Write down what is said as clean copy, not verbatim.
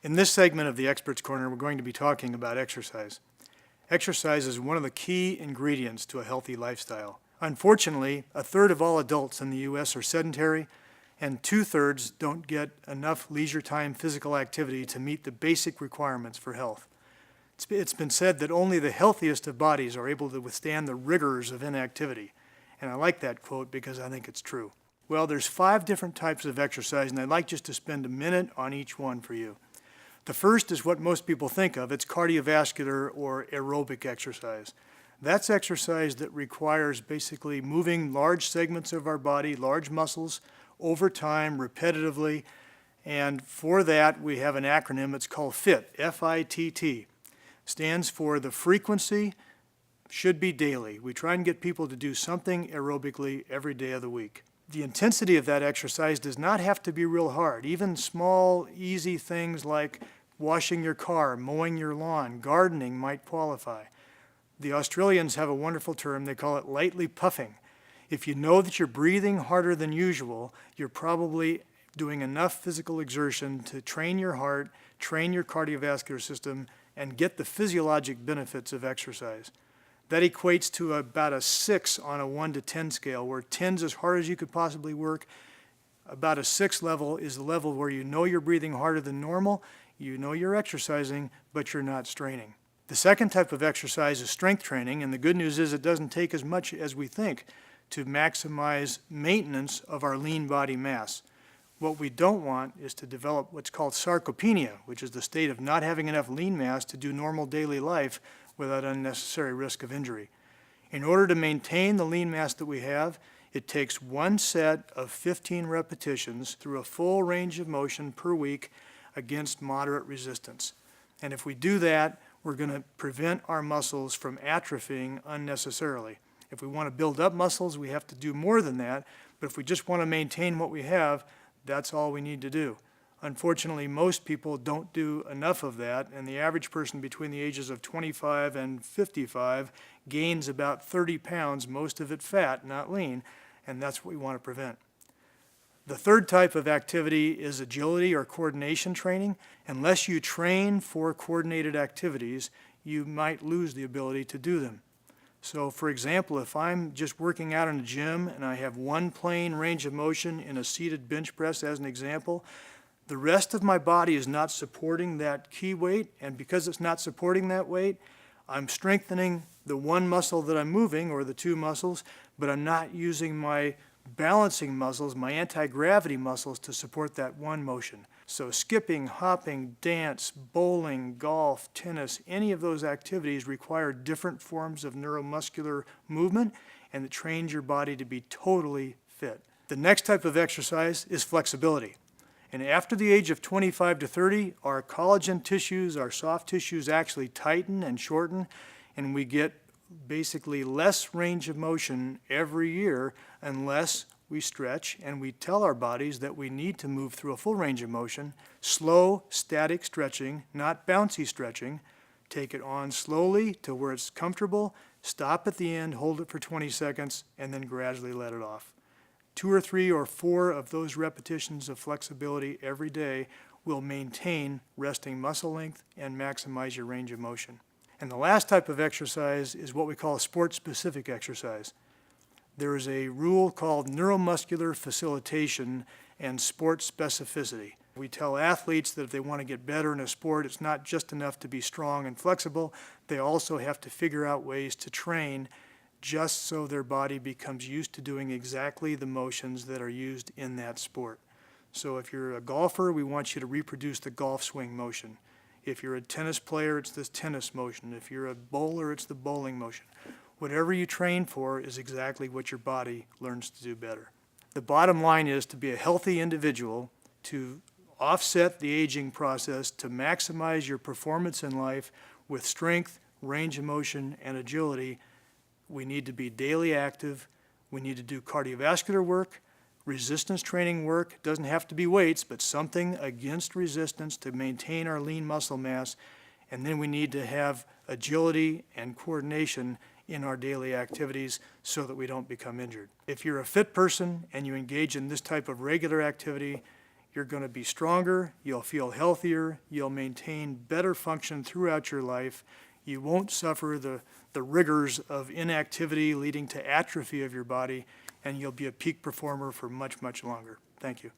In this segment of the Experts Corner, we're going to be talking about exercise. Exercise is one of the key ingredients to a healthy lifestyle. Unfortunately, a third of all adults in the U.S. are sedentary, and 2/3 don't get enough leisure time physical activity to meet the basic requirements for health. It's been said that only the healthiest of bodies are able to withstand the rigors of inactivity. And I like that quote because I think it's true. Well, there's 5 different types of exercise, and I'd like just to spend a minute on each one for you. The first is what most people think of. It's cardiovascular or aerobic exercise. That's exercise that requires basically moving large segments of our body, large muscles, over time, repetitively. And for that, we have an acronym. It's called FIT, F-I-T-T. Stands for the frequency should be daily. We try and get people to do something aerobically every day of the week. The intensity of that exercise does not have to be real hard. Even small, easy things like washing your car, mowing your lawn, gardening might qualify. The Australians have a wonderful term. They call it lightly puffing. If you know that you're breathing harder than usual, you're probably doing enough physical exertion to train your heart, train your cardiovascular system, and get the physiologic benefits of exercise. That equates to about a 6 on a 1 to 10 scale, where 10's as hard as you could possibly work. About a 6 level is the level where you know you're breathing harder than normal, you know you're exercising, but you're not straining. The second type of exercise is strength training, and the good news is it doesn't take as much as we think to maximize maintenance of our lean body mass. What we don't want is to develop what's called sarcopenia, which is the state of not having enough lean mass to do normal daily life without unnecessary risk of injury. In order to maintain the lean mass that we have, it takes one set of 15 repetitions through a full range of motion per week against moderate resistance. And if we do that, we're going to prevent our muscles from atrophying unnecessarily. If we want to build up muscles, we have to do more than that, but if we just want to maintain what we have, that's all we need to do. Unfortunately, most people don't do enough of that, and the average person between the ages of 25 and 55 gains about 30 pounds, most of it fat, not lean, and that's what we want to prevent. The third type of activity is agility or coordination training. Unless you train for coordinated activities, you might lose the ability to do them. So for example, if I'm just working out in a gym and I have one plane range of motion in a seated bench press as an example, the rest of my body is not supporting that key weight, and because it's not supporting that weight, I'm strengthening the one muscle that I'm moving, or the 2 muscles, but I'm not using my balancing muscles, my anti-gravity muscles, to support that one motion. So skipping, hopping, dance, bowling, golf, tennis, any of those activities require different forms of neuromuscular movement, and it trains your body to be totally fit. The next type of exercise is flexibility. And after the age of 25 to 30, our collagen tissues, our soft tissues actually tighten and shorten, and we get basically less range of motion every year unless we stretch, and we tell our bodies that we need to move through a full range of motion. Slow, static stretching, not bouncy stretching. Take it on slowly to where it's comfortable, stop at the end, hold it for 20 seconds, and then gradually let it off. 2 or 3 or 4 of those repetitions of flexibility every day will maintain resting muscle length and maximize your range of motion. And the last type of exercise is what we call sport-specific exercise. There is a rule called neuromuscular facilitation and sport specificity. We tell athletes that if they want to get better in a sport, it's not just enough to be strong and flexible. They also have to figure out ways to train just so their body becomes used to doing exactly the motions that are used in that sport. So if you're a golfer, we want you to reproduce the golf swing motion. If you're a tennis player, it's this tennis motion. If you're a bowler, it's the bowling motion. Whatever you train for is exactly what your body learns to do better. The bottom line is to be a healthy individual, to offset the aging process, to maximize your performance in life with strength, range of motion, and agility. We need to be daily active. We need to do cardiovascular work, resistance training work. It doesn't have to be weights, but something against resistance to maintain our lean muscle mass. And then we need to have agility and coordination in our daily activities so that we don't become injured. If you're a fit person and you engage in this type of regular activity, you're going to be stronger, you'll feel healthier, you'll maintain better function throughout your life, you won't suffer the rigors of inactivity leading to atrophy of your body, and you'll be a peak performer for much, much longer. Thank you.